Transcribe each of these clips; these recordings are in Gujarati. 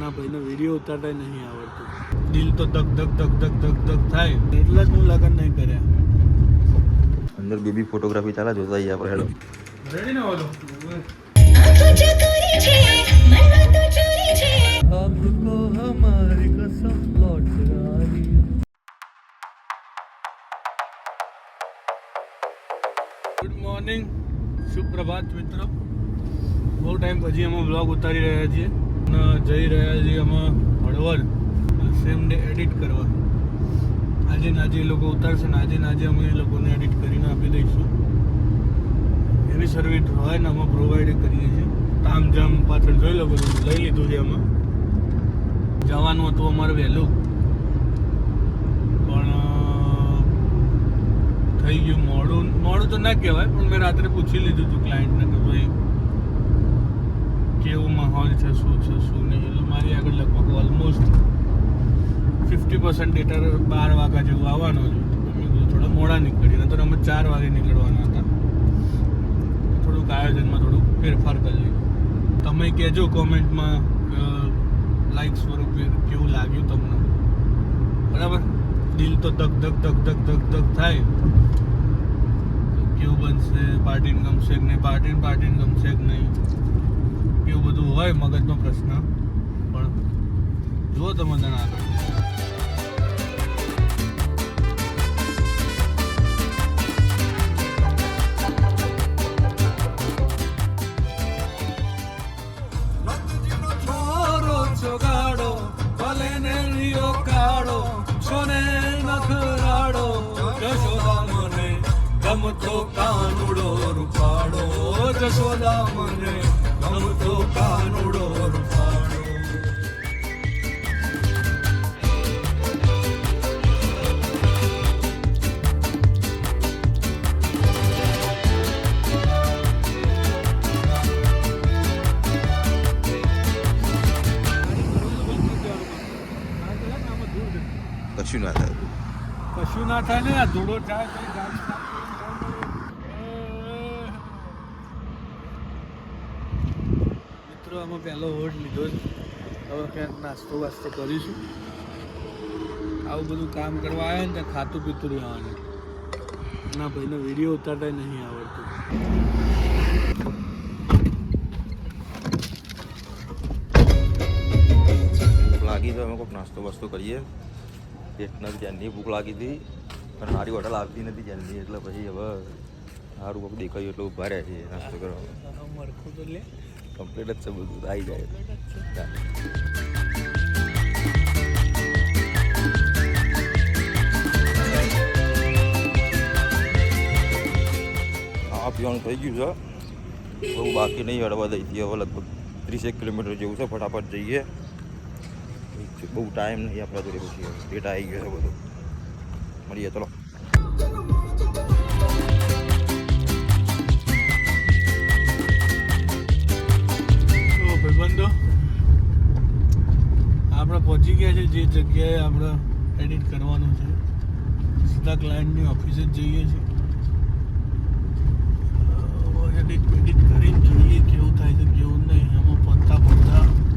ના ભાઈને વિડીયો ઉતારતા નહીં આવડતું. દિલ તો ધક ધક ધક ધક ધક ધક થાય એટલે જ હું લગન નહીં કર્યા. અંદર બેબી ફોટોગ્રાફી ચાલે જોતા આવીએ આપણે. હેડો રેડી ને બોલો. આપકો હમારી કસમ લौट आई. ગુડ મોર્નિંગ, સુપ્રભાત મિત્રો. બહુ ટાઈમ પછી અમે બ્લોગ ઉતારી રહ્યા છીએ અને જઈ રહ્યા છીએ અમે હળવદ સેમ ડે એડિટ કરવા. આજે ને આજે એ લોકો ઉતારશે ને આજે ને આજે અમે એ લોકોને એડિટ કરીને આપી દઈશું. એવી સર્વિસ હોય ને અમે પ્રોવાઈડ કરીએ છીએ. તામ જામ પાછળ જોઈ લો, બધું લઈ લીધું છે. અમે જવાનું હતું અમારે વહેલું, પણ થઈ ગયું મોડું. મોડું તો ના કહેવાય, પણ મેં રાત્રે પૂછી લીધું હતું ક્લાયન્ટને કે ભાઈ કેવું માહોલ છે, શું છે શું નહીં. એટલે મારી આગળ લગભગ ઓલમોસ્ટ 50% ડેટા 12 વાગ્યા જેવું આવવાનું છે. મેં કીધું થોડા મોડા નીકળીએ, નતર અમે 4 વાગે નીકળવાના હતા. થોડુંક આયોજનમાં થોડુંક ફેરફાર કરી લીધું. તમે કહેજો કોમેન્ટમાં લાઈક સ્વરૂપે કેવું લાગ્યું તમને. બરાબર, દિલ તો ધક ધક ધક ધક ધક ધક થાય કેવું બનશે, પાર્ટીને ગમશે કે નહીં, પાર્ટીને ગમશે કે નહીં, એવું બધું હોય મગજનો પ્રશ્ન. પણ જુઓ તમે તને આગળ. ચોગાડો ભલે ને રિયો કાઢો સોને નખરાડો જશોદા મને ગમતો કાનુડો રૂપાડો, જશોદા મને ગમતો કાનુડો રૂપાડો. કશું ના થાય, કશું ના થાય ને. આ ધૂળો થાય મિત્રો. આમાં પહેલો હોલ્ડ લીધો છે. હવે ક્યાંક નાસ્તો વાસ્તો કરીશું. આવું બધું કામ કરવા આવ્યા ને ત્યાં ખાતું પીતું રહેવાનું. ના ભાઈને વિડીયો ઉતારતા નહીં આવડતું. ભૂખ લાગી તો અમે કોઈક નાસ્તો વાસ્તો કરીએ. પેટના જ્યાંની ભૂખ લાગી હતી, પણ સારી હોટલ આવતી નથી જ્યાંની, એટલે પછી હવે સારું કોઈક દેખાયું એટલે ઊભા રહ્યા છીએ નાસ્તો કરવા. મરખું તો લે, કમ્પ્લીટ જ છે બધું, આવી જાય. ખાવા પીવાનું થઈ ગયું છે, બહુ બાકી નહીં. હળવદ અહીંથી હવે લગભગ 30 કિલોમીટર જેવું છે. ફટાફટ જઈએ, બહુ ટાઈમ નહીં આપણા જોડે. પછી ડેટા આવી ગયો છે બધું. મળીએ, ચલો. ભાઈબંધો, આપણે પહોંચી ગયા છે જે જગ્યાએ આપણે એડિટ કરવાનું છે. સીધા ક્લાયન્ટની ઓફિસે જ જઈએ છીએ. એડિટ કરીને જોઈએ કેવું થાય છે કેવું નહીં. એમાં પહોંચતા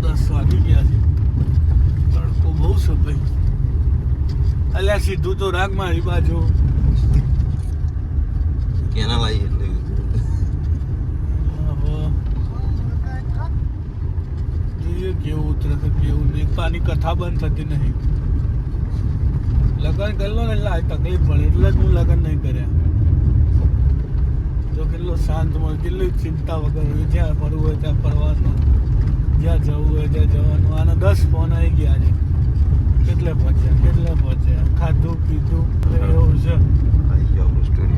10 વાગી ગયા છે. તડકો બહુ છે ભાઈ. અલ્યા સીધું તો રાખ મારી બાજુ. કેના લાવી એટલે જોઈએ કેવું ઉતરે છે કેવું નહીં. પાણી કથા બંધ થતી નહીં. લગ્ન કરી લો ને એટલે આ તકલીફ પડે, એટલે જ હું લગ્ન નહીં કર્યા. જો કેટલો શાંત મળે, કેટલી ચિંતા વગર હોય. જ્યાં ફરવું હોય ત્યાં ફરવાનું, જ્યાં જવું હોય ત્યાં જવાનું. આના 10 ફોન આવી ગયા છે. કેટલે પહોંચ્યા ખાધું પીધું એવું છે. આવી ગયો આપણું સ્ટોરી.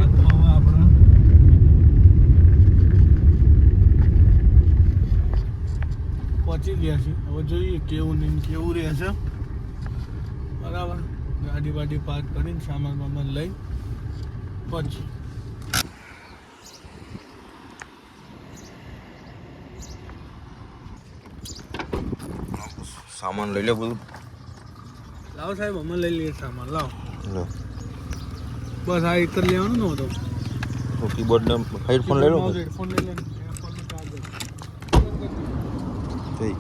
આપણે પહોંચી ગયા છીએ. હવે જોઈએ કેવું નહીં કેવું રહે છે. બરાબર, ગાડી વાડી પાર્ક કરીને સામાન વામાન લઈ પહોંચી. સામાન લઈ લે બધું. લાવો સાહેબ, અમે લઈ લઈએ સામાન. લાવો લો, બસ આ એક જ લેવાનું ને હતો. કીબોર્ડ ને હેડફોન લઈ લો. હેડફોન લઈ લે. થઈ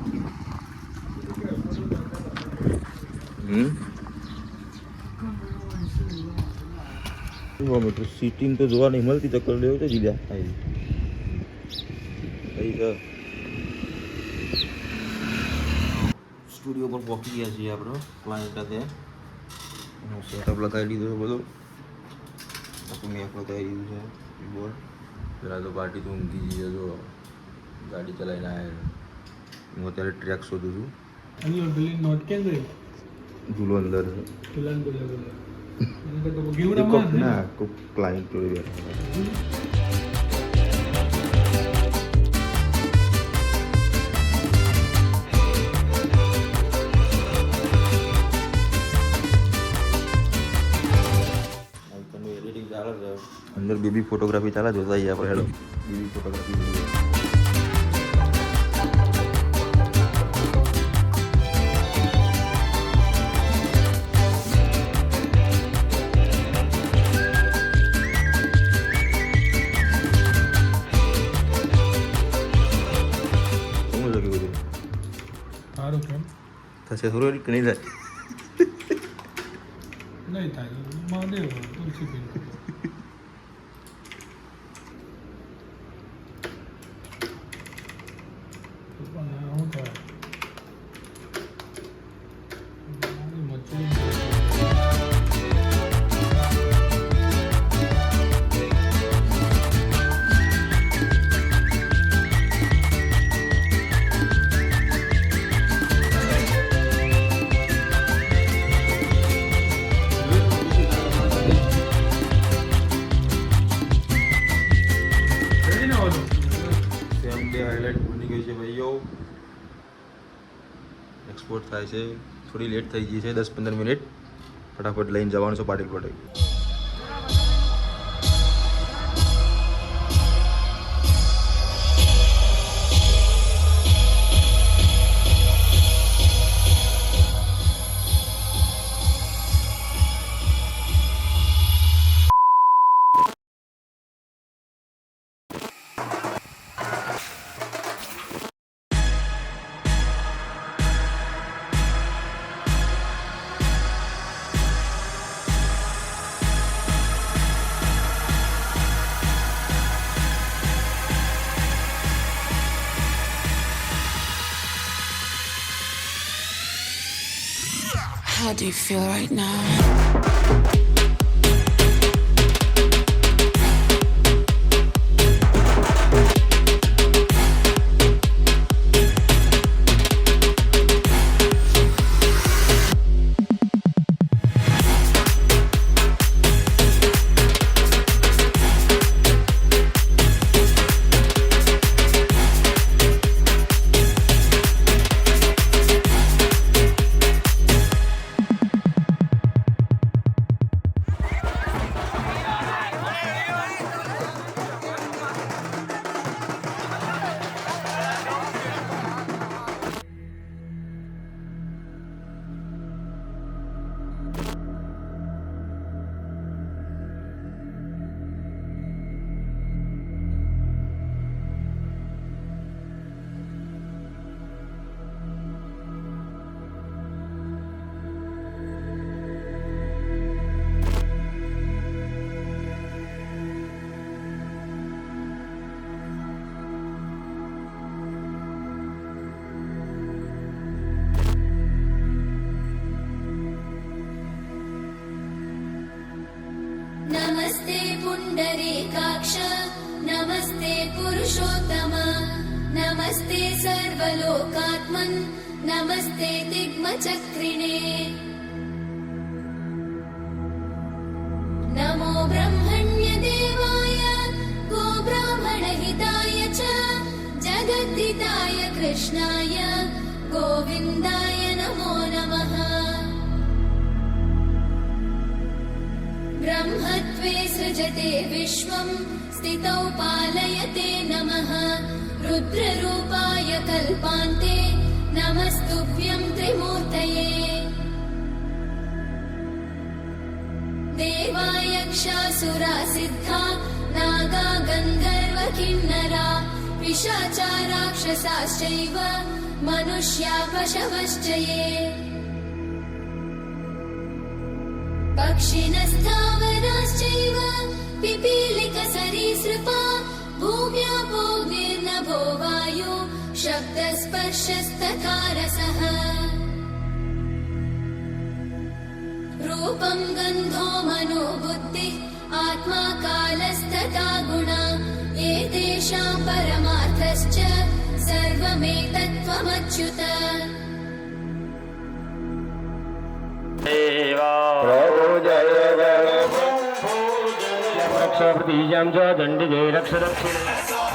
સિટી તો જોવા નહીં મળતી, ચક્કર લેવું તો જીધા સ્ટુડિયો પર પહોંચી ગયા છીએ આપણે ક્લાયન્ટ સાથે. સેટઅપ લગાવી લીધો છે બધો, મેક લગાવી દીધું છે બોર્ડ. પેલા તો પાર્ટી તો ઊંઘી જઈએ, જો ગાડી ચલાવીને આવ્યા. હું અત્યારે ટ્રેક શોધું છું. ઝૂલો અંદર છે ના, કોઈ ક્લાયન્ટ જોડે બેઠા. અંદર બેબી ફોટોગ્રાફી ચાલે, જોતા આવીએ આપણે. હેલો, બેબી ફોટોગ્રાફી શું લખ્યું બધું સારું કેમ થશે? થોડું એડિટ નહીં થાય? નહીં થાય. મહાદેવ તુલસી પીને શું થાય હાઇલાઇટ બની ગઈ છે ભાઈઓ. એક્સપોર્ટ થાય છે, થોડી લેટ થઈ ગઈ છે, 10-15 મિનિટ. ફટાફટ લઈને જવાનું છે Patil Patel. How do you feel right now? नमस्ते पुण्डरीकाक्ष नमस्ते पुरुषोत्तम नमस्ते सर्वलोकात्मन् नमस्ते दिग्मचक्रिणे नमो ब्रह्मण्यदेवाय गोब्राह्मणहिताय च जगद्धिताय कृष्णाय गोविन्दाय नमो नमः ब्रह्मत्वे सृजते विश्वं स्थितौ पालयते नमः रुद्ररूपाय कल्पान्ते नमस्तुभ्यं त्रिमूर्तये देवायक्षासुरा सिद्धा नागा गन्धर्व किन्नरा पिशाचा राक्षसाश्चैव मनुष्या पशवश्च ये पक्षिणस्थावराश्चैव पिपीलिकसरीसृपा भूम्यापो निर्नभो वायु शब्दस्पर्शस्तथा रसः रूपं गन्धो मनो बुद्धिः आत्मा कालस्तथा गुणा एतेषां परमार्थश्च सर्वमेतत्त्वमच्युत रक्षाप्रतीजां च दण्डिजे रक्ष रक्षिणे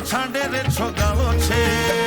છાંડે રે છોગાવો છે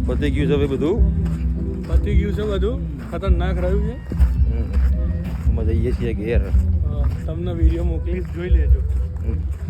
પતી ગયું છે હવે બધું પતી ગયું છે બધું ખતરનાક રહ્યું છે અમે જઈએ છીએ ઘેર તમને વિડીયો મોકલીશ જોઈ લેજો